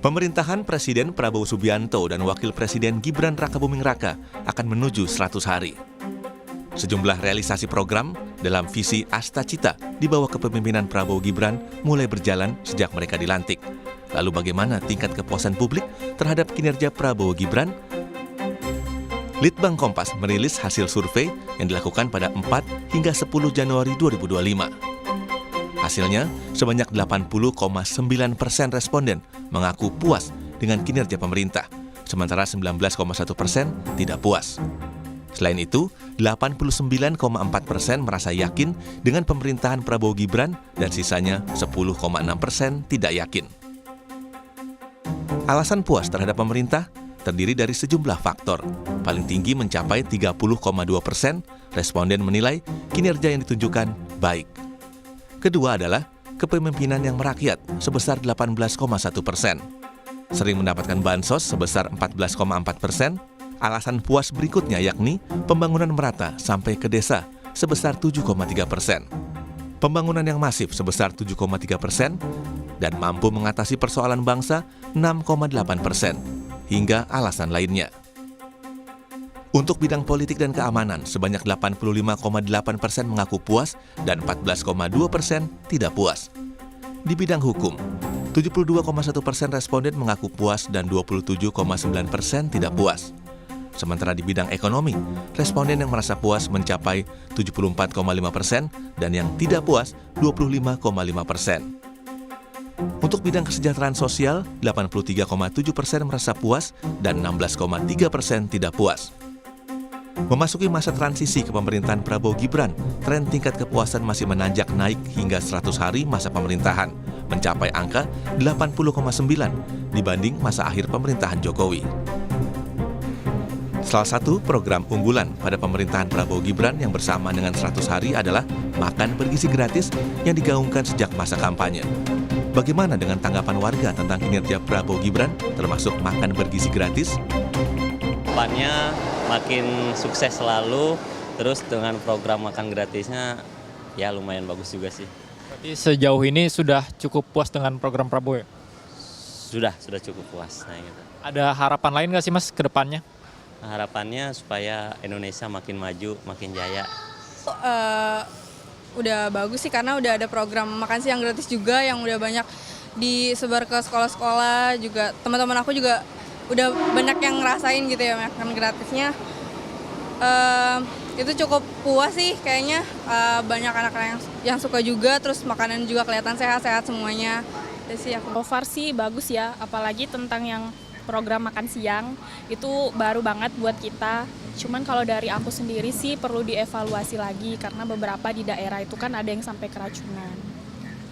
Pemerintahan Presiden Prabowo Subianto dan Wakil Presiden Gibran Rakabuming-Raka akan menuju 100 hari. Sejumlah realisasi program dalam visi Asta Cita di bawah kepemimpinan Prabowo Gibran mulai berjalan sejak mereka dilantik. Lalu bagaimana tingkat kepuasan publik terhadap kinerja Prabowo Gibran? Litbang Kompas merilis hasil survei yang dilakukan pada 4 hingga 10 Januari 2025. Hasilnya, sebanyak 80,9% responden mengaku puas dengan kinerja pemerintah, sementara 19,1% tidak puas. Selain itu, 89,4% merasa yakin dengan pemerintahan Prabowo Gibran dan sisanya 10,6% tidak yakin. Alasan puas terhadap pemerintah terdiri dari sejumlah faktor. Paling tinggi mencapai 30,2%, responden menilai kinerja yang ditunjukkan baik. Kedua adalah kepemimpinan yang merakyat sebesar 18,1%. Sering mendapatkan bansos sebesar 14,4%. Alasan puas berikutnya yakni pembangunan merata sampai ke desa sebesar 7,3%. Pembangunan yang masif sebesar 7,3% dan mampu mengatasi persoalan bangsa 6,8%, hingga alasan lainnya. Untuk bidang politik dan keamanan, sebanyak 85,8% mengaku puas dan 14,2% tidak puas. Di bidang hukum, 72,1% responden mengaku puas dan 27,9% tidak puas. Sementara di bidang ekonomi, responden yang merasa puas mencapai 74,5% dan yang tidak puas 25,5%. Untuk bidang kesejahteraan sosial, 83,7% merasa puas dan 16,3% tidak puas. Memasuki masa transisi kepemerintahan Prabowo Gibran, tren tingkat kepuasan masih menanjak naik hingga 100 hari masa pemerintahan, mencapai angka 80,9 dibanding masa akhir pemerintahan Jokowi. Salah satu program unggulan pada pemerintahan Prabowo Gibran yang bersama dengan 100 hari adalah makan bergizi gratis yang digaungkan sejak masa kampanye. Bagaimana dengan tanggapan warga tentang kinerja Prabowo Gibran, termasuk makan bergizi gratis? Depannya makin sukses selalu, terus dengan program makan gratisnya ya lumayan bagus juga sih. Berarti sejauh ini sudah cukup puas dengan program Prabowo ya? Sudah cukup puas. Nah, gitu. Ada harapan lain nggak sih Mas ke depannya? Harapannya supaya Indonesia makin maju, makin jaya. Udah bagus sih karena udah ada program makan siang gratis juga yang udah banyak disebar ke sekolah-sekolah juga. Teman-teman aku juga udah banyak yang ngerasain gitu ya makan gratisnya. Itu cukup puas sih kayaknya. Banyak anak-anak yang suka juga, terus makanan juga kelihatan sehat-sehat semuanya. Jadi sih aku. So far sih bagus ya, apalagi tentang yang program makan siang itu baru banget buat kita. Cuman kalau dari aku sendiri sih perlu dievaluasi lagi karena beberapa di daerah itu kan ada yang sampai keracunan.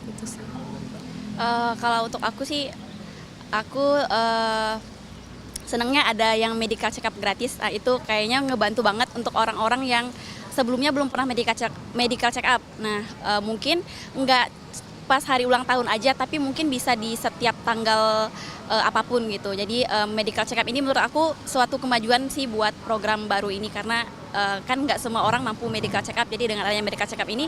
Gitu sih. Kalau untuk aku sih, aku senangnya ada yang medical check up gratis. Nah, itu kayaknya ngebantu banget untuk orang-orang yang sebelumnya belum pernah medical check up. Nah, mungkin nggak pas hari ulang tahun aja, tapi mungkin bisa di setiap tanggal apapun gitu. Jadi medical check up ini menurut aku suatu kemajuan sih buat program baru ini karena kan nggak semua orang mampu medical check up. Jadi dengan adanya medical check up ini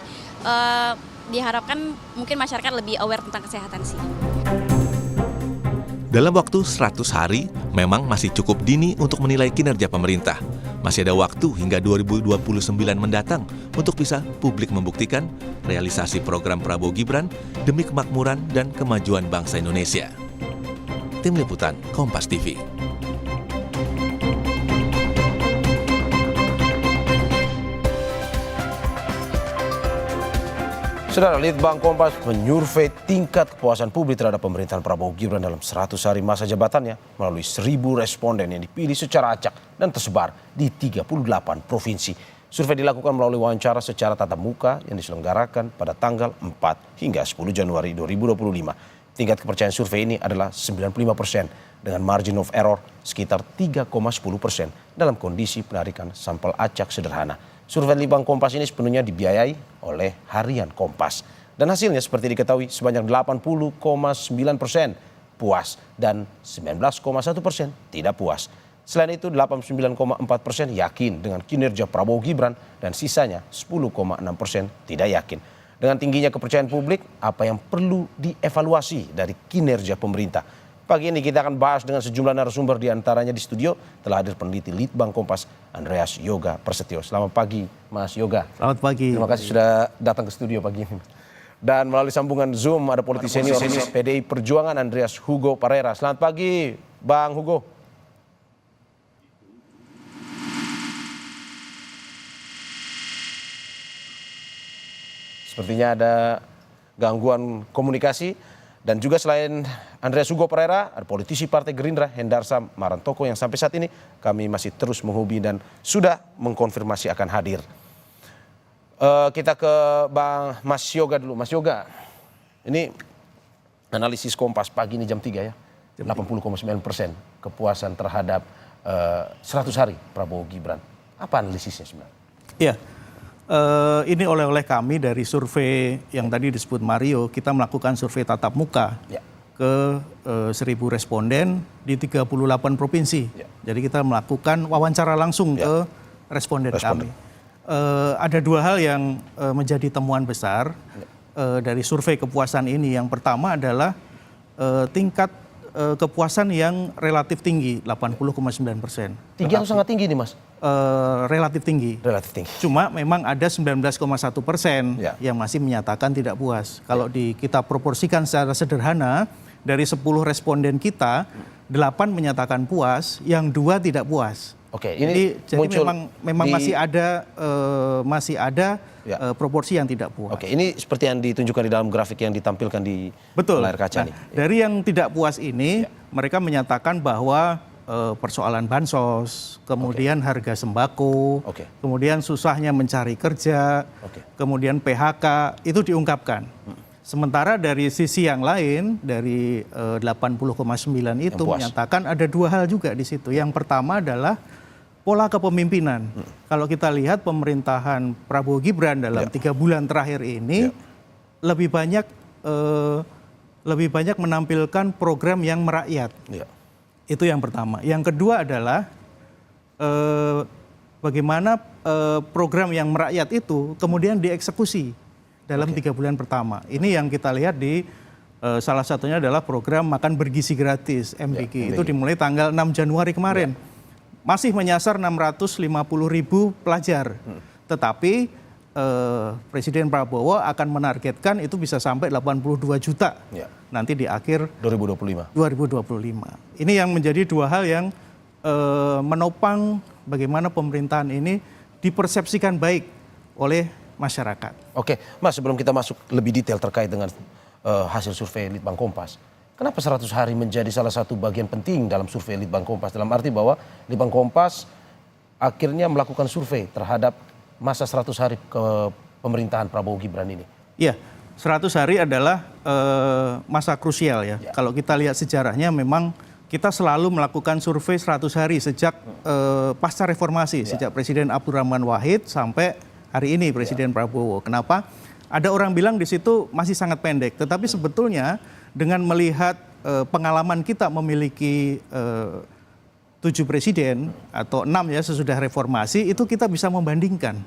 diharapkan mungkin masyarakat lebih aware tentang kesehatan sih. Dalam waktu 100 hari, memang masih cukup dini untuk menilai kinerja pemerintah. Masih ada waktu hingga 2029 mendatang untuk bisa publik membuktikan realisasi program Prabowo Gibran demi kemakmuran dan kemajuan bangsa Indonesia. Tim Liputan, Kompas TV. Saudara, Litbang Kompas menyurvei tingkat kepuasan publik terhadap pemerintahan Prabowo Gibran dalam 100 hari masa jabatannya melalui 1.000 responden yang dipilih secara acak dan tersebar di 38 provinsi. Survei dilakukan melalui wawancara secara tatap muka yang diselenggarakan pada tanggal 4 hingga 10 Januari 2025. Tingkat kepercayaan survei ini adalah 95% dengan margin of error sekitar 3,10% dalam kondisi penarikan sampel acak sederhana. Survei Litbang Kompas ini sepenuhnya dibiayai oleh Harian Kompas. Dan hasilnya seperti diketahui sebanyak 80,9% puas dan 19,1% tidak puas. Selain itu 89,4% yakin dengan kinerja Prabowo Gibran dan sisanya 10,6% tidak yakin. Dengan tingginya kepercayaan publik, apa yang perlu dievaluasi dari kinerja pemerintah? Pagi ini kita akan bahas dengan sejumlah narasumber, di antaranya di studio telah hadir peneliti Litbang Kompas Andreas Yoga Prasetyo. Selamat pagi Mas Yoga. Selamat pagi. Terima kasih sudah datang ke studio pagi ini. Dan melalui sambungan Zoom ada politisi senior PDI Perjuangan Andreas Hugo Parera. Selamat pagi Bang Hugo. Sepertinya ada gangguan komunikasi. Dan juga selain Andreas Hugo Parera, ada politisi Partai Gerindra Hendarsa Marantoko yang sampai saat ini kami masih terus menghubungi dan sudah mengkonfirmasi akan hadir. Kita ke Bang Mas Yoga dulu. Mas Yoga, ini analisis Kompas pagi ini jam 3 ya, 80,9% kepuasan terhadap 100 hari Prabowo Gibran. Apa analisisnya sebenarnya? Iya. Ini oleh kami dari survei yang tadi disebut Mario, kita melakukan survei tatap muka ke 1.000 responden di 38 provinsi. Jadi kita melakukan wawancara langsung ke responden kami. Ada dua hal yang menjadi temuan besar dari survei kepuasan ini. Yang pertama adalah tingkat kepuasan yang relatif tinggi, 80,9%. Tinggi atau sangat tinggi nih Mas? Relatif tinggi. Relatif tinggi. Cuma memang ada 19,1% yang masih menyatakan tidak puas. Kalau kita proporsikan secara sederhana, dari 10 responden kita, 8 menyatakan puas, yang 2 tidak puas. Oke, ini jadi memang masih ada proporsi yang tidak puas. Oke, ini seperti yang ditunjukkan di dalam grafik yang ditampilkan di layar kaca nih. Dari yang tidak puas ini, mereka menyatakan bahwa persoalan bansos, kemudian harga sembako, kemudian susahnya mencari kerja, kemudian PHK, itu diungkapkan. Sementara dari sisi yang lain, dari 80,9 itu menyatakan ada dua hal juga di situ. Yang pertama adalah pola kepemimpinan. Kalau kita lihat pemerintahan Prabowo Gibran dalam 3 bulan terakhir ini lebih banyak menampilkan program yang merakyat. Itu yang pertama. Yang kedua adalah bagaimana program yang merakyat itu kemudian dieksekusi dalam 3 bulan pertama. Ini yang kita lihat di salah satunya adalah program makan bergizi gratis MBG. Itu dimulai tanggal 6 Januari kemarin. Masih menyasar 650.000 pelajar. Tetapi Presiden Prabowo akan menargetkan itu bisa sampai 82 juta nanti di akhir 2025. Ini yang menjadi dua hal yang menopang bagaimana pemerintahan ini dipersepsikan baik oleh masyarakat. Oke, Mas, sebelum kita masuk lebih detail terkait dengan hasil survei Litbang Kompas, kenapa 100 hari menjadi salah satu bagian penting dalam survei Litbang Kompas? Dalam arti bahwa Litbang Kompas akhirnya melakukan survei terhadap masa 100 hari ke pemerintahan Prabowo Gibran ini. Iya, 100 hari adalah masa krusial ya. Kalau kita lihat sejarahnya memang kita selalu melakukan survei 100 hari sejak pasca reformasi, sejak Presiden Abdurrahman Wahid sampai hari ini Presiden Prabowo. Kenapa? Ada orang bilang di situ masih sangat pendek, tetapi sebetulnya dengan melihat pengalaman kita memiliki 7 presiden atau 6 ya sesudah reformasi, itu kita bisa membandingkan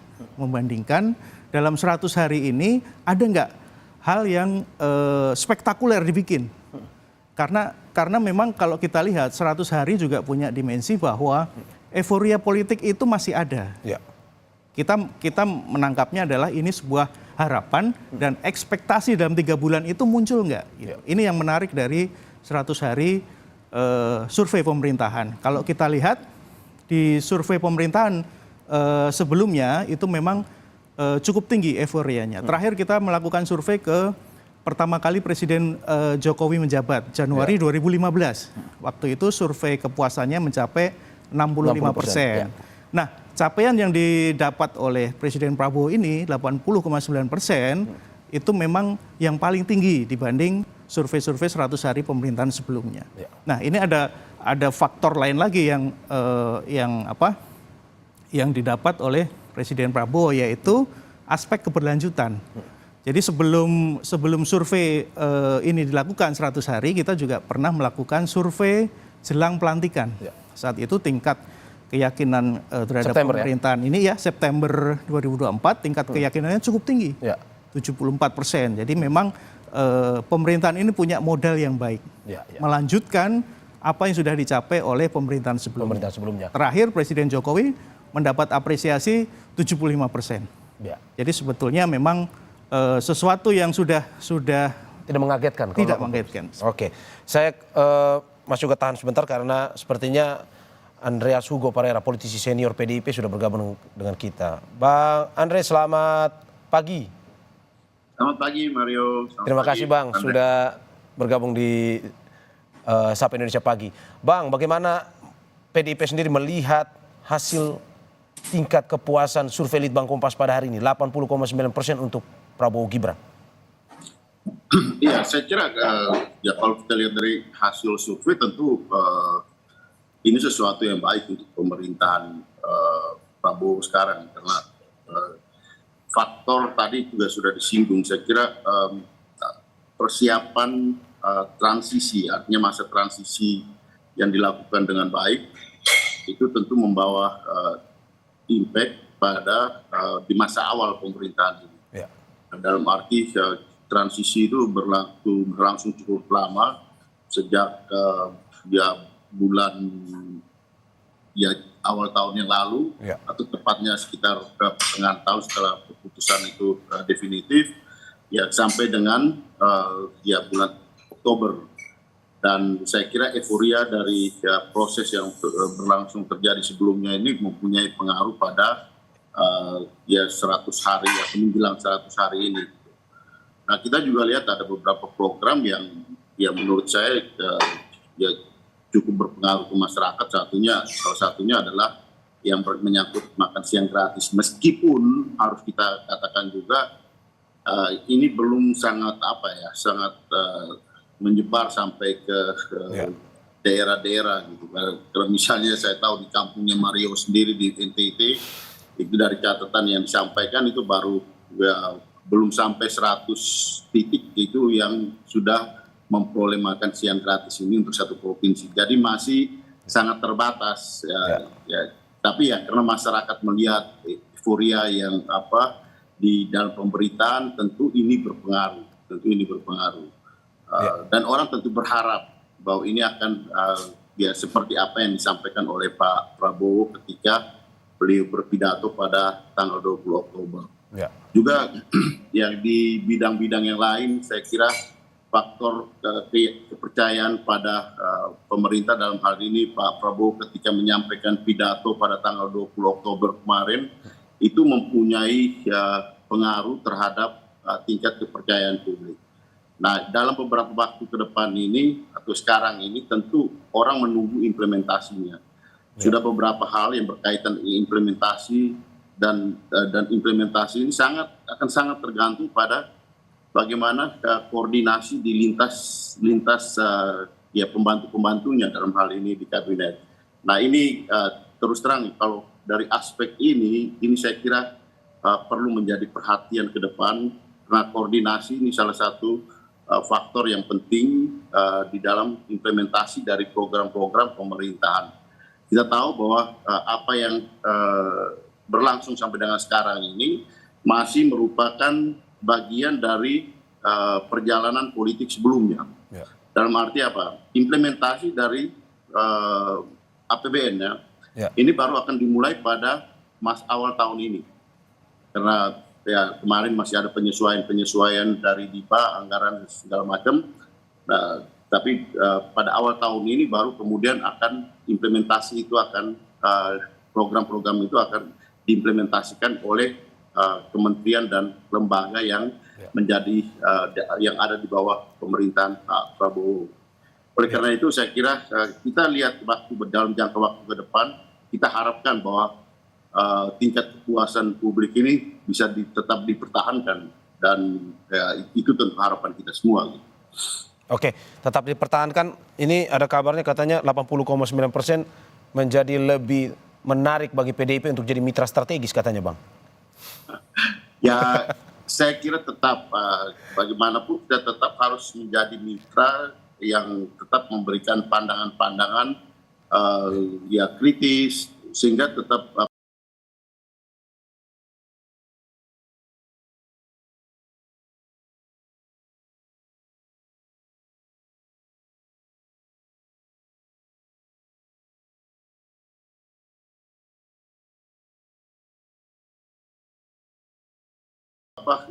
dalam 100 hari ini ada nggak hal yang spektakuler dibikin. Karena memang kalau kita lihat 100 hari juga punya dimensi bahwa euforia politik itu masih ada. Kita menangkapnya adalah ini sebuah harapan dan ekspektasi dalam 3 bulan itu muncul nggak? Ini yang menarik dari 100 hari survei pemerintahan. Kalau kita lihat di survei pemerintahan sebelumnya itu memang cukup tinggi euforianya. Terakhir kita melakukan survei ke pertama kali Presiden Jokowi menjabat Januari 2015. Waktu itu survei kepuasannya mencapai 65%. Nah, capaian yang didapat oleh Presiden Prabowo ini 80,9% itu memang yang paling tinggi dibanding survei-survei 100 hari pemerintahan sebelumnya. Nah, ini ada faktor lain lagi yang didapat oleh Presiden Prabowo, yaitu aspek keberlanjutan. Jadi sebelum survei ini dilakukan 100 hari, kita juga pernah melakukan survei jelang pelantikan. Saat itu tingkat keyakinan terhadap pemerintahan ini September 2024 tingkat keyakinannya cukup tinggi, 74%. Jadi memang pemerintahan ini punya modal yang baik, melanjutkan apa yang sudah dicapai oleh pemerintahan sebelumnya. Terakhir Presiden Jokowi mendapat apresiasi 75%. Jadi sebetulnya memang sesuatu yang sudah tidak mengagetkan. Tidak mengagetkan. Oke, saya Mas Yoga tahan sebentar karena sepertinya Andreas Hugo Parera, politisi senior PDIP sudah bergabung dengan kita. Bang Andre, selamat pagi. Selamat pagi Mario. Terima kasih Bang sudah bergabung di Sapa Indonesia Pagi. Bang, bagaimana PDIP sendiri melihat hasil tingkat kepuasan survei Litbang Kompas pada hari ini, 80,9% untuk Prabowo Gibran? Iya, saya kira ya kalau kita lihat dari hasil survei tentu ini sesuatu yang baik untuk pemerintahan Prabowo sekarang karena faktor tadi juga sudah disinggung. Saya kira persiapan transisi, artinya masa transisi yang dilakukan dengan baik itu tentu membawa impact pada di masa awal pemerintahan ini. Dalam arti transisi itu berlangsung cukup lama sejak bulan awal tahun yang lalu atau tepatnya sekitar pertengahan tahun setelah keputusan itu definitif sampai dengan bulan Oktober. Dan saya kira euforia dari proses yang berlangsung terjadi sebelumnya ini mempunyai pengaruh pada 100 hari atau menjelang 100 hari ini. Nah, kita juga lihat ada beberapa program yang menurut saya cukup berpengaruh ke masyarakat. Salah satunya adalah yang menyangkut makan siang gratis. Meskipun harus kita katakan juga ini belum sangat menyebar sampai ke daerah-daerah gitu. Kalau misalnya saya tahu di kampungnya Mario sendiri di NTT, itu dari catatan yang disampaikan itu baru belum sampai 100 titik itu yang sudah memperoleh makan siang gratis ini untuk satu provinsi. Jadi masih sangat terbatas. Tapi karena masyarakat melihat euforia yang di dalam pemberitaan, tentu ini berpengaruh. Dan orang tentu berharap bahwa ini akan seperti apa yang disampaikan oleh Pak Prabowo ketika beliau berpidato pada tanggal 20 Oktober. Juga yang di bidang-bidang yang lain, saya kira faktor kepercayaan pada pemerintah dalam hal ini Pak Prabowo ketika menyampaikan pidato pada tanggal 20 Oktober kemarin itu mempunyai pengaruh terhadap tingkat kepercayaan publik. Nah, dalam beberapa waktu ke depan ini atau sekarang ini tentu orang menunggu implementasinya. Sudah beberapa hal yang berkaitan dengan implementasi dan implementasi ini akan sangat tergantung pada bagaimana koordinasi di lintas pembantu-pembantunya dalam hal ini di kabinet. Nah, ini terus terang kalau dari aspek ini saya kira perlu menjadi perhatian ke depan karena koordinasi ini salah satu faktor yang penting di dalam implementasi dari program-program pemerintahan. Kita tahu bahwa apa yang berlangsung sampai dengan sekarang ini masih merupakan bagian dari perjalanan politik sebelumnya. Dalam arti apa? Implementasi dari APBN ini baru akan dimulai pada awal tahun ini. Karena kemarin masih ada penyesuaian dari DIPA, anggaran segala macam. Nah, tapi pada awal tahun ini baru kemudian akan implementasi itu program-program itu akan diimplementasikan oleh kementerian dan lembaga yang menjadi yang ada di bawah pemerintahan Pak Prabowo. Oleh karena itu saya kira kita lihat dalam jangka waktu ke depan, kita harapkan bahwa tingkat kepuasan publik ini bisa tetap dipertahankan dan itu tentu harapan kita semua. Gitu. Oke, tetap dipertahankan. Ini ada kabarnya katanya 80,9% menjadi lebih menarik bagi PDIP untuk jadi mitra strategis katanya, Bang. Ya, saya kira tetap bagaimanapun kita tetap harus menjadi mitra yang tetap memberikan pandangan-pandangan kritis sehingga tetap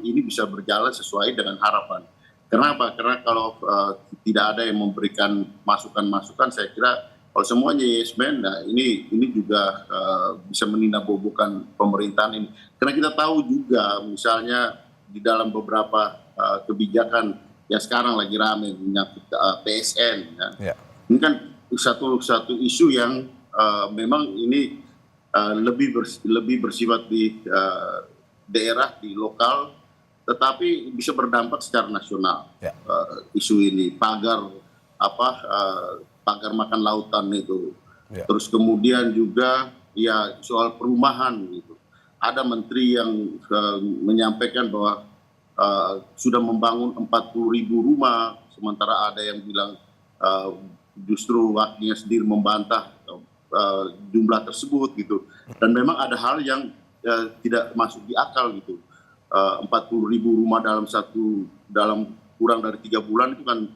ini bisa berjalan sesuai dengan harapan. Kenapa? Karena kalau tidak ada yang memberikan masukan-masukan, saya kira kalau semuanya yes man, nah ini juga bisa menindakbobokan pemerintahan ini. Karena kita tahu juga misalnya di dalam beberapa kebijakan yang sekarang lagi ramai menyangkut PSN. Ya. Ini kan satu isu yang memang ini lebih bersifat di daerah, di lokal, tetapi bisa berdampak secara nasional. Isu ini pagar makan lautan itu. Terus kemudian juga ya soal perumahan gitu. Ada menteri yang menyampaikan bahwa sudah membangun 40.000 rumah, sementara ada yang bilang justru wakilnya sendiri membantah jumlah tersebut gitu. Dan memang ada hal yang tidak masuk di akal gitu. 40.000 rumah dalam kurang dari 3 bulan itu kan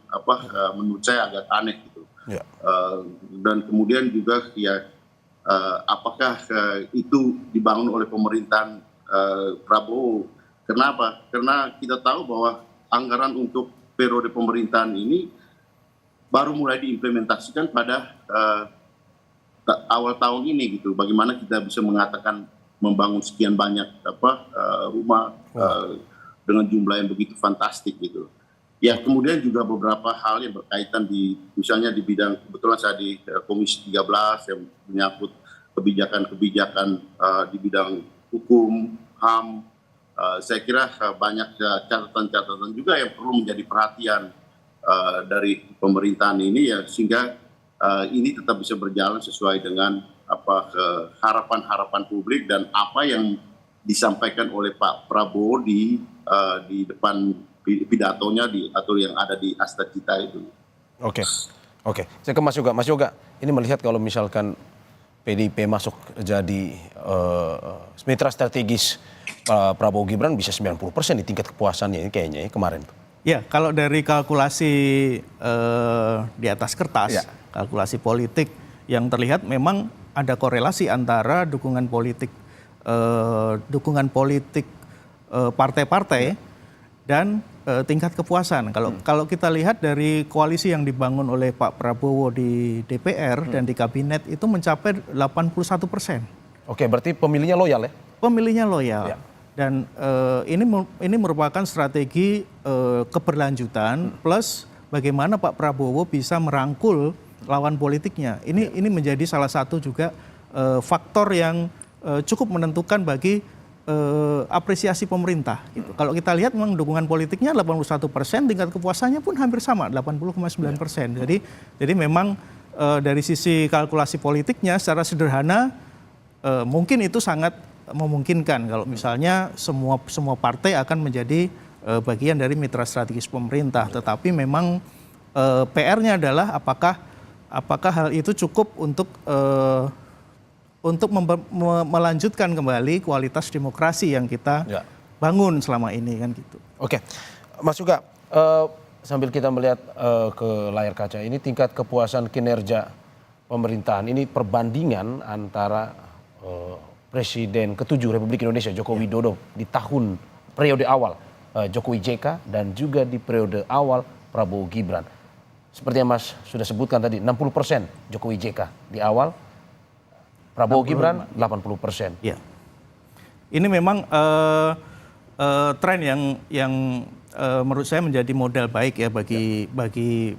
menurut saya agak aneh gitu. Dan kemudian juga ya apakah itu dibangun oleh pemerintahan Prabowo? Kenapa? Karena kita tahu bahwa anggaran untuk periode pemerintahan ini baru mulai diimplementasikan pada awal tahun ini gitu. Bagaimana kita bisa mengatakan membangun sekian banyak rumah dengan jumlah yang begitu fantastik gitu. Ya kemudian juga beberapa hal yang berkaitan misalnya di bidang, kebetulan saya di Komisi 13 yang menyangkut kebijakan-kebijakan di bidang hukum, HAM. Saya kira banyak catatan-catatan juga yang perlu menjadi perhatian dari pemerintahan ini ya, sehingga ini tetap bisa berjalan sesuai dengan harapan-harapan publik dan apa yang disampaikan oleh Pak Prabowo di depan pidatonya atau yang ada di Asta Cita itu. Oke. Saya ke Mas Yoga. Mas Yoga, ini melihat kalau misalkan PDIP masuk jadi mitra strategis Prabowo Gibran bisa 90% di tingkat kepuasannya ini kayaknya kemarin. Ya, kalau dari kalkulasi di atas kertas, kalkulasi politik yang terlihat memang ada korelasi antara dukungan politik partai-partai dan tingkat kepuasan. Kalau kita lihat dari koalisi yang dibangun oleh Pak Prabowo di DPR dan di kabinet itu mencapai 81%. Oke, berarti pemilihnya loyal ya? Pemilihnya loyal. Dan ini merupakan strategi keberlanjutan plus bagaimana Pak Prabowo bisa merangkul lawan politiknya. Ini menjadi salah satu juga faktor yang cukup menentukan bagi apresiasi pemerintah. Gitu. Kalau kita lihat memang dukungan politiknya 81%, tingkat kepuasannya pun hampir sama 80,9%. Jadi memang dari sisi kalkulasi politiknya secara sederhana mungkin itu sangat memungkinkan kalau misalnya semua partai akan menjadi bagian dari mitra strategis pemerintah. Tetapi memang PR-nya adalah apakah hal itu cukup untuk melanjutkan kembali kualitas demokrasi yang kita bangun selama ini kan gitu. Oke, Mas Yoga, sambil kita melihat ke layar kaca ini tingkat kepuasan kinerja pemerintahan ini perbandingan antara Presiden ke-7 Republik Indonesia Joko Widodo di tahun periode awal Jokowi JK dan juga di periode awal Prabowo Gibran. Seperti yang Mas sudah sebutkan tadi 60% Jokowi JK di awal, Prabowo Gibran 80%. Ya. Ini memang tren yang menurut saya menjadi modal baik ya bagi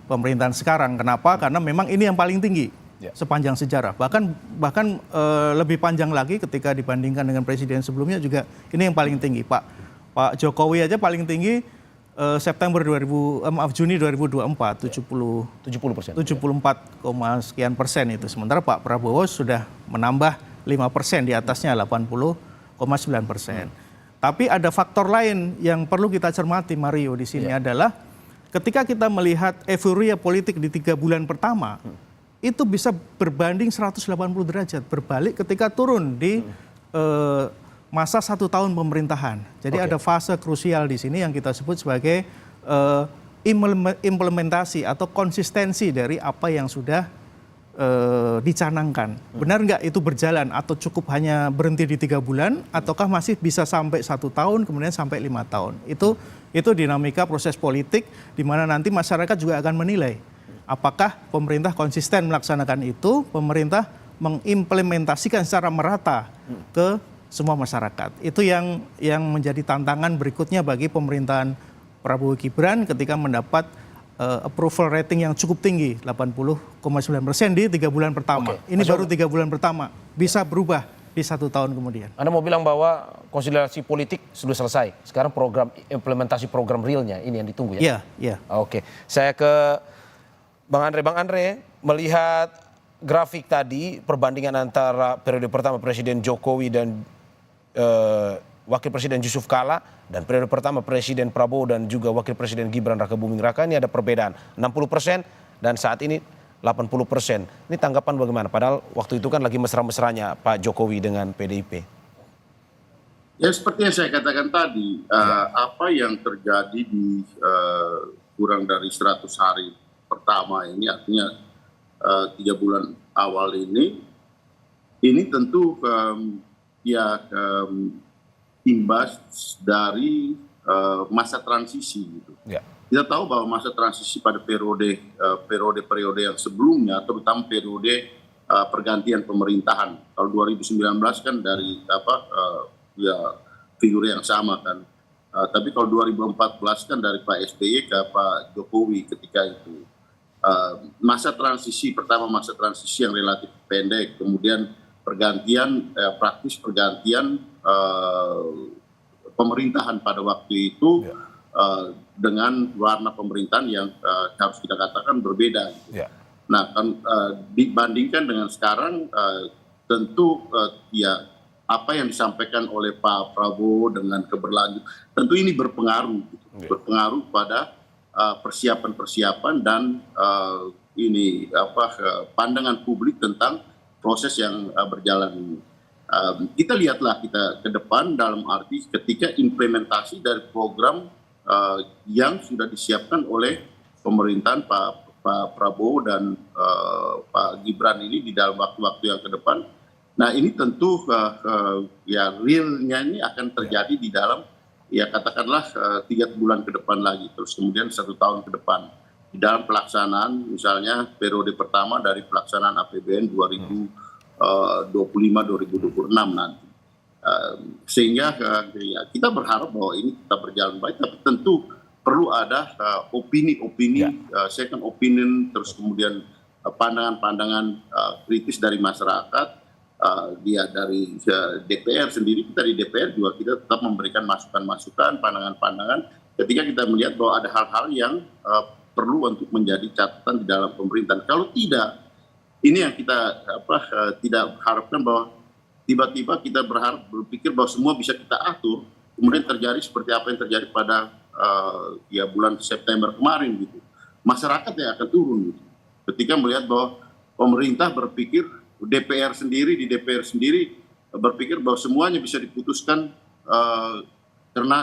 pemerintahan sekarang. Kenapa? Karena memang ini yang paling tinggi sepanjang sejarah. Bahkan lebih panjang lagi ketika dibandingkan dengan presiden sebelumnya juga ini yang paling tinggi. Pak Jokowi aja paling tinggi Juni 2024 74, sekian persen itu. Sementara Pak Prabowo sudah menambah 5% di atasnya 80,9%. Tapi ada faktor lain yang perlu kita cermati Mario di sini adalah ketika kita melihat euforia politik di 3 bulan pertama itu bisa berbanding 180 derajat berbalik ketika turun di masa 1 tahun pemerintahan. Jadi ada fase krusial di sini yang kita sebut sebagai implementasi atau konsistensi dari apa yang sudah dicanangkan. Benar nggak itu berjalan atau cukup hanya berhenti di 3 bulan ataukah masih bisa sampai 1 tahun kemudian sampai 5 tahun. Itu dinamika proses politik di mana nanti masyarakat juga akan menilai apakah pemerintah konsisten melaksanakan itu, pemerintah mengimplementasikan secara merata ke semua masyarakat. Itu yang menjadi tantangan berikutnya bagi pemerintahan Prabowo Gibran ketika mendapat approval rating yang cukup tinggi, 80,9% di 3 bulan pertama. Oke, Ini baru 3 bulan pertama, bisa berubah di 1 tahun kemudian. Anda mau bilang bahwa konsolidasi politik sudah selesai. Sekarang program implementasi program realnya ini yang ditunggu ya? Iya. Oke, saya ke Bang Andre. Bang Andre, melihat grafik tadi perbandingan antara periode pertama Presiden Jokowi dan Wakil Presiden Yusuf Kala dan periode pertama Presiden Prabowo dan juga Wakil Presiden Gibran Raka Buming Raka, ini ada perbedaan 60% dan saat ini 80%. Ini tanggapan bagaimana? Padahal waktu itu kan lagi mesra-mesranya Pak Jokowi dengan PDIP. Ya seperti yang saya katakan tadi, apa yang terjadi di kurang dari 100 hari pertama ini, artinya 3 bulan awal ini tentu imbas dari masa transisi gitu. Ya. Kita tahu bahwa masa transisi pada periode yang sebelumnya, terutama periode pergantian pemerintahan. Kalau 2019 kan dari figur yang sama kan. Tapi kalau 2014 kan dari Pak SBY ke Pak Jokowi ketika itu. Masa transisi pertama, masa transisi yang relatif pendek, kemudian praktis pergantian pemerintahan pada waktu itu dengan warna pemerintahan yang harus kita katakan berbeda. Gitu. Nah, kan dibandingkan dengan sekarang, tentu apa yang disampaikan oleh Pak Prabowo dengan keberlanjutan, tentu ini berpengaruh, gitu. Berpengaruh pada persiapan-persiapan dan pandangan publik tentang proses yang berjalan ini. Kita lihatlah kita ke depan dalam arti ketika implementasi dari program yang sudah disiapkan oleh pemerintahan Pak Prabowo dan Pak Gibran ini di dalam waktu-waktu yang ke depan. Nah ini tentu realnya ini akan terjadi di dalam katakanlah 3 bulan ke depan lagi, terus kemudian 1 tahun ke depan di dalam pelaksanaan misalnya periode pertama dari pelaksanaan APBN 2025-2026 nanti. Sehingga kita berharap bahwa ini tetap berjalan baik, tapi tentu perlu ada opini-opini, second opinion, terus kemudian pandangan-pandangan kritis dari masyarakat, dari DPR sendiri. Kita di DPR juga kita tetap memberikan masukan-masukan, pandangan-pandangan ketika kita melihat bahwa ada hal-hal yang perlu untuk menjadi catatan di dalam pemerintahan. Kalau tidak, ini yang kita tidak harapkan, bahwa tiba-tiba kita berpikir bahwa semua bisa kita atur, kemudian terjadi seperti apa yang terjadi pada bulan September kemarin gitu. Masyarakat yang akan turun gitu. Ketika melihat bahwa pemerintah berpikir, di DPR sendiri berpikir bahwa semuanya bisa diputuskan karena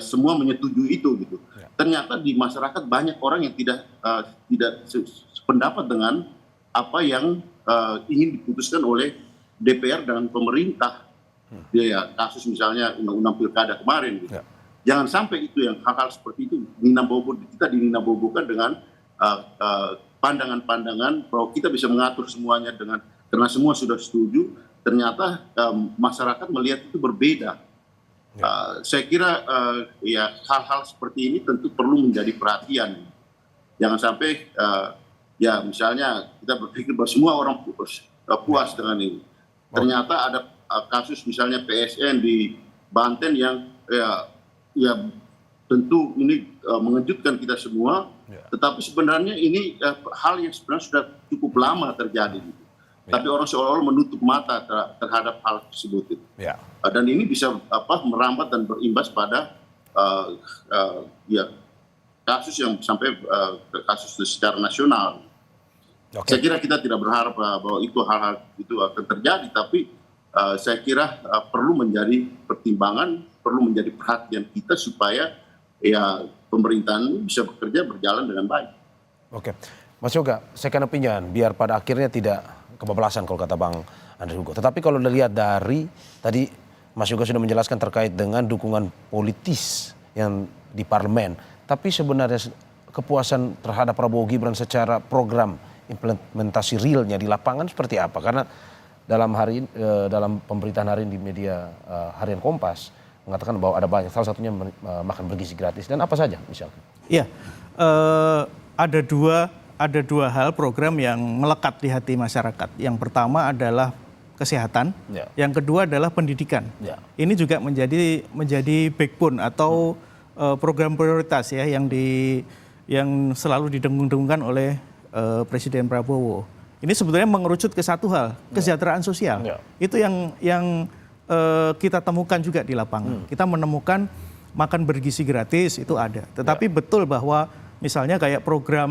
semua menyetujui itu gitu. Ternyata di masyarakat banyak orang yang tidak sependapat dengan apa yang ingin diputuskan oleh DPR dan pemerintah. Kasus misalnya undang-undang pilkada kemarin gitu. Jangan sampai itu yang hal-hal seperti itu kita dininabobokan dengan pandangan-pandangan bahwa kita bisa mengatur semuanya karena semua sudah setuju. Ternyata masyarakat melihat itu berbeda. Saya kira hal-hal seperti ini tentu perlu menjadi perhatian. Jangan sampai misalnya kita berpikir bahwa semua orang puas dengan ini. Ternyata ada kasus misalnya PSN di Banten yang tentu ini mengejutkan kita semua. Tetapi sebenarnya ini hal yang sebenarnya sudah cukup lama terjadi. Tapi orang seolah-olah menutup mata terhadap hal tersebut. Dan ini bisa merambat dan berimbas pada kasus yang sampai kasus secara nasional. Saya kira kita tidak berharap bahwa itu hal-hal itu akan terjadi, tapi saya kira perlu menjadi pertimbangan, perlu menjadi perhatian kita supaya pemerintahan bisa bekerja berjalan dengan baik. Oke, Mas Yoga, second opinion, biar pada akhirnya tidak kebablasan kalau kata Bang Andre Hugo. Tetapi kalau dilihat dari tadi Mas Yoga sudah menjelaskan terkait dengan dukungan politis yang di parlemen. Tapi sebenarnya kepuasan terhadap Prabowo Gibran secara program implementasi realnya di lapangan seperti apa? Karena dalam pemberitaan hari ini di media harian Kompas mengatakan bahwa ada banyak, salah satunya makan bergizi gratis dan apa saja misalnya. Iya, ada dua hal program yang melekat di hati masyarakat. Yang pertama adalah kesehatan, yang kedua adalah pendidikan. Ini juga menjadi backbone atau program prioritas ya yang selalu didengung-dengungkan oleh Presiden Prabowo. Ini sebetulnya mengerucut ke satu hal, kesejahteraan sosial. Itu yang kita temukan juga di lapangan. Kita menemukan makan bergizi gratis itu ada. Tetapi betul bahwa misalnya kayak program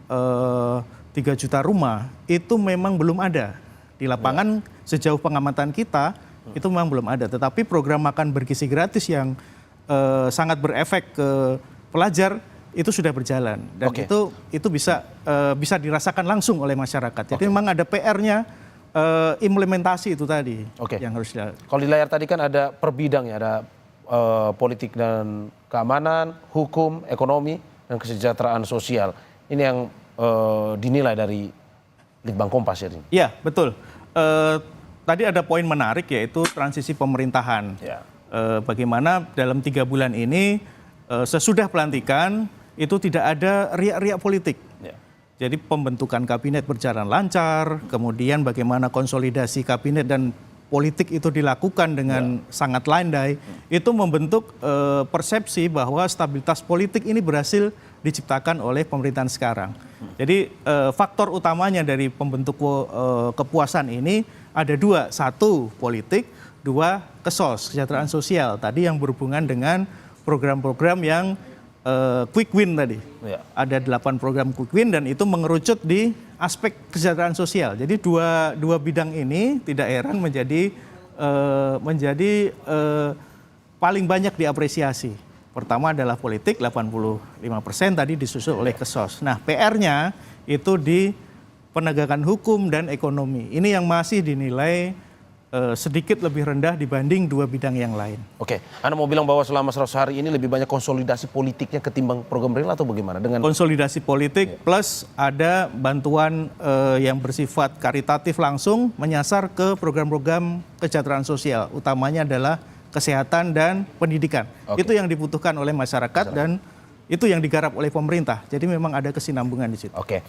3 juta rumah itu memang belum ada di lapangan. Sejauh pengamatan kita itu memang belum ada. Tetapi program makan bergizi gratis yang sangat berefek ke pelajar itu sudah berjalan dan itu bisa dirasakan langsung oleh masyarakat. Jadi memang ada PR-nya implementasi itu tadi yang harus dilakukan. Kalau di layar tadi kan ada per bidang ya, ada politik dan keamanan, hukum, ekonomi, dan kesejahteraan sosial. Ini yang dinilai dari Litbang Kompas ya. Iya, betul. Tadi ada poin menarik yaitu transisi pemerintahan. Bagaimana dalam 3 bulan ini sesudah pelantikan itu tidak ada riak-riak politik. Jadi pembentukan kabinet berjalan lancar, kemudian bagaimana konsolidasi kabinet dan politik itu dilakukan dengan sangat landai, itu membentuk persepsi bahwa stabilitas politik ini berhasil diciptakan oleh pemerintahan sekarang. Jadi faktor utamanya dari pembentuk kepuasan ini ada 2, 1 politik, 2 kesos, kesejahteraan sosial. Tadi yang berhubungan dengan program-program yang quick win tadi. Ada 8 program quick win dan itu mengerucut di aspek kesejahteraan sosial. Jadi dua bidang ini tidak heran menjadi paling banyak diapresiasi. Pertama adalah politik 85% tadi disusul oleh kesos. Nah, PR-nya itu di penegakan hukum dan ekonomi. Ini yang masih dinilai sedikit lebih rendah dibanding 2 bidang yang lain. Oke, Anda mau bilang bahwa selama 100 hari ini lebih banyak konsolidasi politiknya ketimbang program real atau bagaimana? Dengan konsolidasi politik plus ada bantuan yang bersifat karitatif langsung menyasar ke program-program kesejahteraan sosial, utamanya adalah kesehatan dan pendidikan. Itu yang dibutuhkan oleh masyarakat dan itu yang digarap oleh pemerintah. Jadi memang ada kesinambungan di situ. Oke,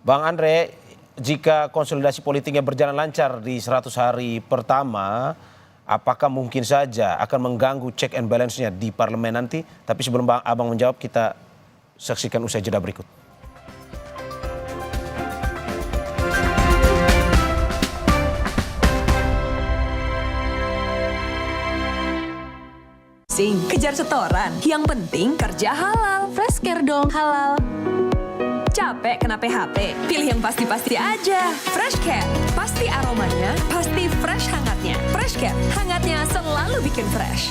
Bang Andre, jika konsolidasi politiknya berjalan lancar di 100 hari pertama, apakah mungkin saja akan mengganggu check and balance-nya di parlemen nanti? Tapi sebelum Abang menjawab, kita saksikan usai jeda berikut. Kejar setoran, yang penting kerja halal. Freshcare dong, halal. Capek kena PHP? Pilih yang pasti-pasti aja. Freshcare, pasti aromanya, pasti fresh hangatnya. Freshcare, hangatnya selalu bikin fresh.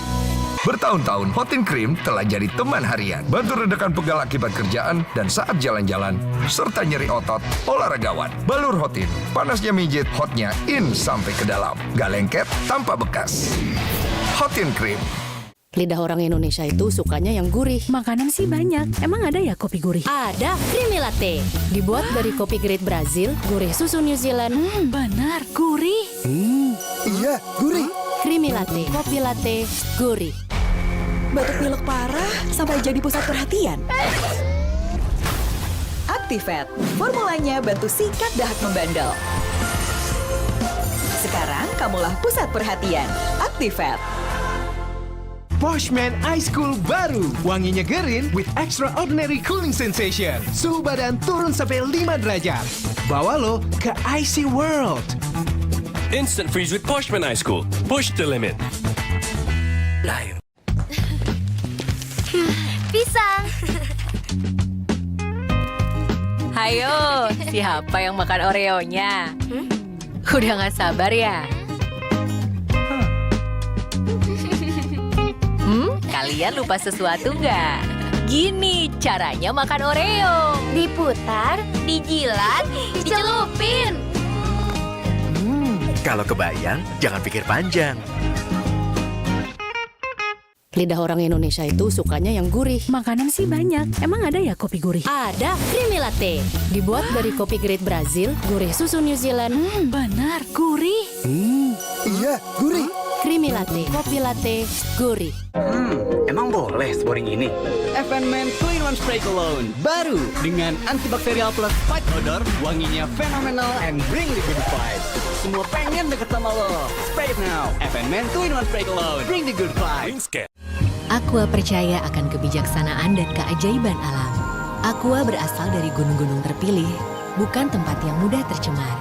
Bertahun-tahun, Hotin Cream telah jadi teman harian. Bantu redakan pegal akibat kerjaan dan saat jalan-jalan, serta nyeri otot olahragawan. Balur Hotin, panasnya mijit, hotnya in sampai ke dalam. Gak lengket, tanpa bekas. Hotin Cream. Lidah orang Indonesia itu sukanya yang gurih. Makanan sih banyak. Emang ada ya kopi gurih? Ada, Creamy Latte. Dibuat dari kopi grade Brazil, gurih susu New Zealand. Benar, gurih. Iya, gurih. Creamy Latte, kopi latte, gurih. Batuk pilek parah sampai jadi pusat perhatian. Actifed, formulanya bantu sikat dahak membandel. Sekarang kamulah pusat perhatian. Actifed. Poshman Ice Cool baru. Wangi nyegerin with extraordinary cooling sensation. Suhu badan turun sampai 5 derajat. Bawa lo ke icy world. Instant freeze with Poshman Ice Cool. Push the limit. Lain. Pisang. Hayo, siapa yang makan Oreo-nya? Udah gak sabar ya? Kalian lupa sesuatu nggak? Gini caranya makan Oreo. Diputar, dijilat, dicelupin. Kalau kebayang, jangan pikir panjang. Lidah orang Indonesia itu sukanya yang gurih. Makanan sih banyak. Emang ada ya kopi gurih? Ada Creamy Latte. Dibuat dari kopi grade Brazil, gurih susu New Zealand. Benar, gurih. Iya, gurih. Creamy Latte, kopi latte, gurih. Emang boleh scoring ini? FNMan 2-in-1 Spray Cologne baru dengan antibakterial plus fight odor, wanginya fenomenal and bring the good vibes. Semua pengen deket sama lo. Spray it now. FNMan 2-in-1 Spray Cologne, bring the good vibes. Aqua percaya akan kebijaksanaan dan keajaiban alam. Aqua berasal dari gunung-gunung terpilih, bukan tempat yang mudah tercemar.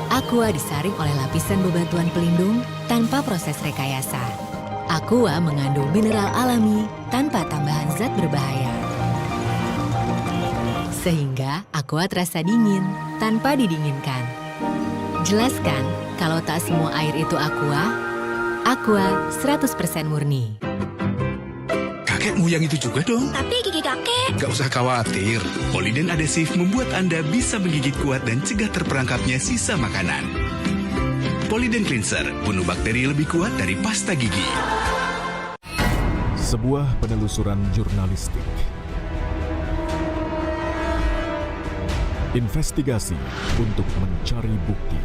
Aqua disaring oleh lapisan bebatuan pelindung tanpa proses rekayasa. Aqua mengandung mineral alami tanpa tambahan zat berbahaya. Sehingga Aqua terasa dingin tanpa didinginkan. Jelaskan kalau tak semua air itu Aqua. Aqua 100% murni. Kakekmu yang itu juga dong. Tapi gigi kakek. Gak usah khawatir, Poliden Adhesive membuat Anda bisa menggigit kuat dan cegah terperangkapnya sisa makanan. Poliden Cleanser, bunuh bakteri lebih kuat dari pasta gigi. Sebuah penelusuran jurnalistik. Investigasi untuk mencari bukti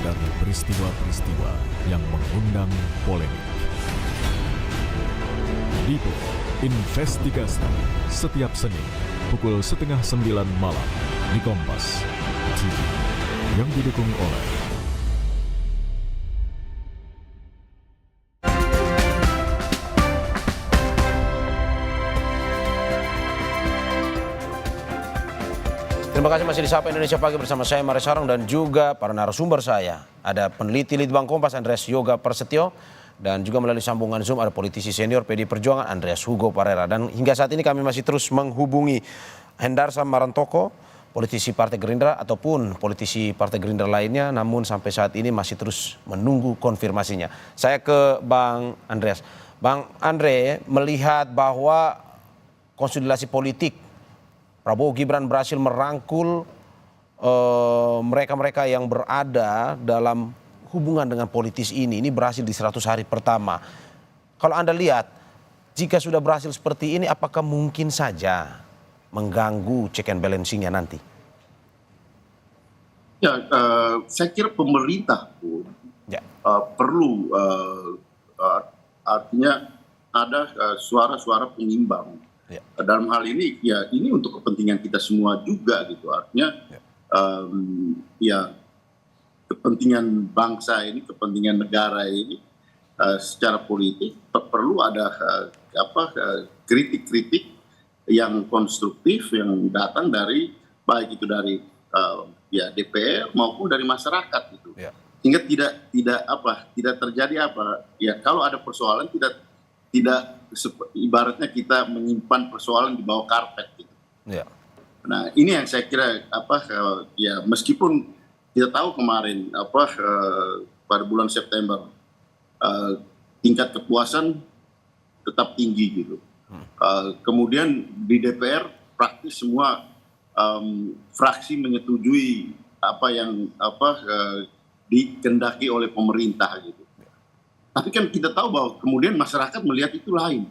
dari peristiwa-peristiwa yang mengundang polemik. Itu Investigasi setiap Senin pukul 8:30 malam di Kompas TV yang didukung oleh Terima kasih masih di Sapa Indonesia Pagi bersama saya Maris Sarong dan juga para narasumber saya. Ada peneliti Litbang Kompas Andreas Yoga Prasetyo dan juga melalui sambungan Zoom ada politisi senior PD Perjuangan Andreas Hugo Parera. Dan hingga saat ini kami masih terus menghubungi Hendarsa Marantoko, politisi Partai Gerindra ataupun politisi Partai Gerindra lainnya, namun sampai saat ini masih terus menunggu konfirmasinya. Saya ke Bang Andreas. Bang Andre, melihat bahwa konsolidasi politik Prabowo Gibran berhasil merangkul mereka-mereka yang berada dalam hubungan dengan politis ini berhasil di 100 hari pertama. Kalau Anda lihat, jika sudah berhasil seperti ini, apakah mungkin saja mengganggu check and balancing-nya nanti? Ya, saya kira pemerintah pun perlu artinya ada suara-suara penyimbang. Dalam hal ini, ya ini untuk kepentingan kita semua juga gitu. Artinya, ya kepentingan bangsa ini, kepentingan negara ini secara politik perlu ada kritik-kritik yang konstruktif yang datang dari baik itu dari ya DPR maupun dari masyarakat gitu. Sehingga tidak terjadi ya kalau ada persoalan tidak ibaratnya kita menyimpan persoalan di bawah karpet gitu. Nah, ini yang saya kira ya meskipun kita tahu kemarin pada bulan September tingkat kepuasan tetap tinggi gitu. Kemudian di DPR praktis semua fraksi menyetujui apa yang dikehendaki oleh pemerintah gitu. Tapi kan kita tahu bahwa kemudian masyarakat melihat itu lain.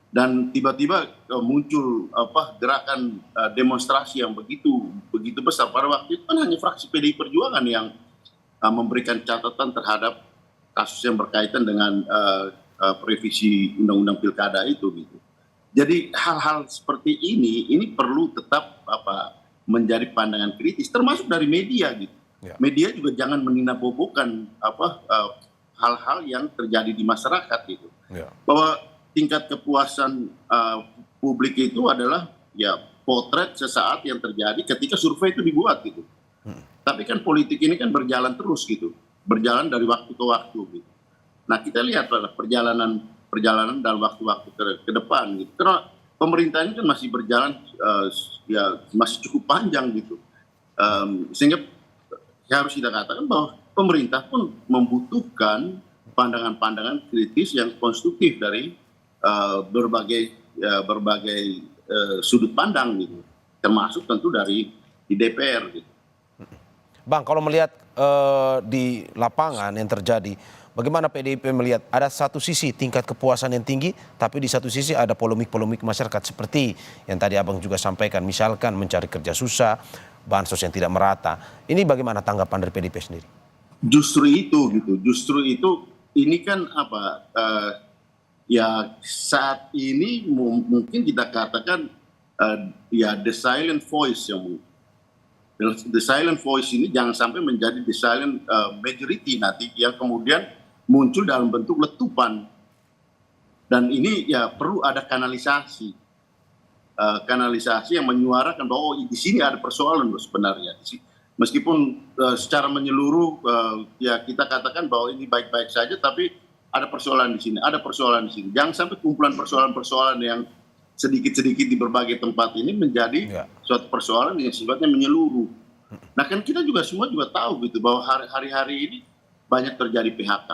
Dan tiba-tiba muncul gerakan demonstrasi yang begitu besar. Pada waktu itu kan hanya fraksi PDI Perjuangan yang memberikan catatan terhadap kasus yang berkaitan dengan revisi Undang-Undang Pilkada itu gitu. Jadi hal-hal seperti ini perlu tetap menjadi pandangan kritis, termasuk dari media gitu. Media juga jangan meninabobokan hal-hal yang terjadi di masyarakat gitu. Bahwa tingkat kepuasan publik itu adalah ya potret sesaat yang terjadi ketika survei itu dibuat gitu. Tapi kan politik ini kan berjalan terus gitu, berjalan dari waktu ke waktu gitu. Nah kita lihat perjalanan dalam waktu-waktu ke depan gitu. Karena pemerintah ini kan masih berjalan ya masih cukup panjang gitu, sehingga harus kita katakan bahwa pemerintah pun membutuhkan pandangan-pandangan kritis yang konstruktif dari berbagai sudut pandang gitu, termasuk tentu dari di DPR gitu. Bang, kalau melihat di lapangan yang terjadi, bagaimana PDIP melihat ada satu sisi tingkat kepuasan yang tinggi, tapi di satu sisi ada polemik-polemik masyarakat seperti yang tadi Abang juga sampaikan, misalkan mencari kerja susah, bansos yang tidak merata. Ini bagaimana tanggapan dari PDIP sendiri? Justru itu ini kan ya saat ini mungkin kita katakan ya the silent voice yang the silent voice ini jangan sampai menjadi the silent majority nanti yang kemudian muncul dalam bentuk letupan, dan ini ya perlu ada kanalisasi yang menyuarakan bahwa di sini ada persoalan loh sebenarnya, meskipun secara menyeluruh ya kita katakan bahwa ini baik-baik saja, tapi ada persoalan di sini, jangan sampai kumpulan persoalan-persoalan yang sedikit-sedikit di berbagai tempat ini menjadi suatu persoalan yang sifatnya menyeluruh. Nah kan kita juga semua tahu gitu bahwa hari-hari ini banyak terjadi PHK.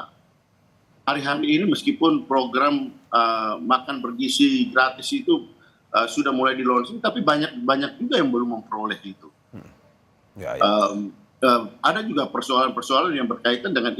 Hari-hari ini meskipun program makan bergizi gratis itu sudah mulai di launching, tapi banyak juga yang belum memperoleh itu. Ada juga persoalan-persoalan yang berkaitan dengan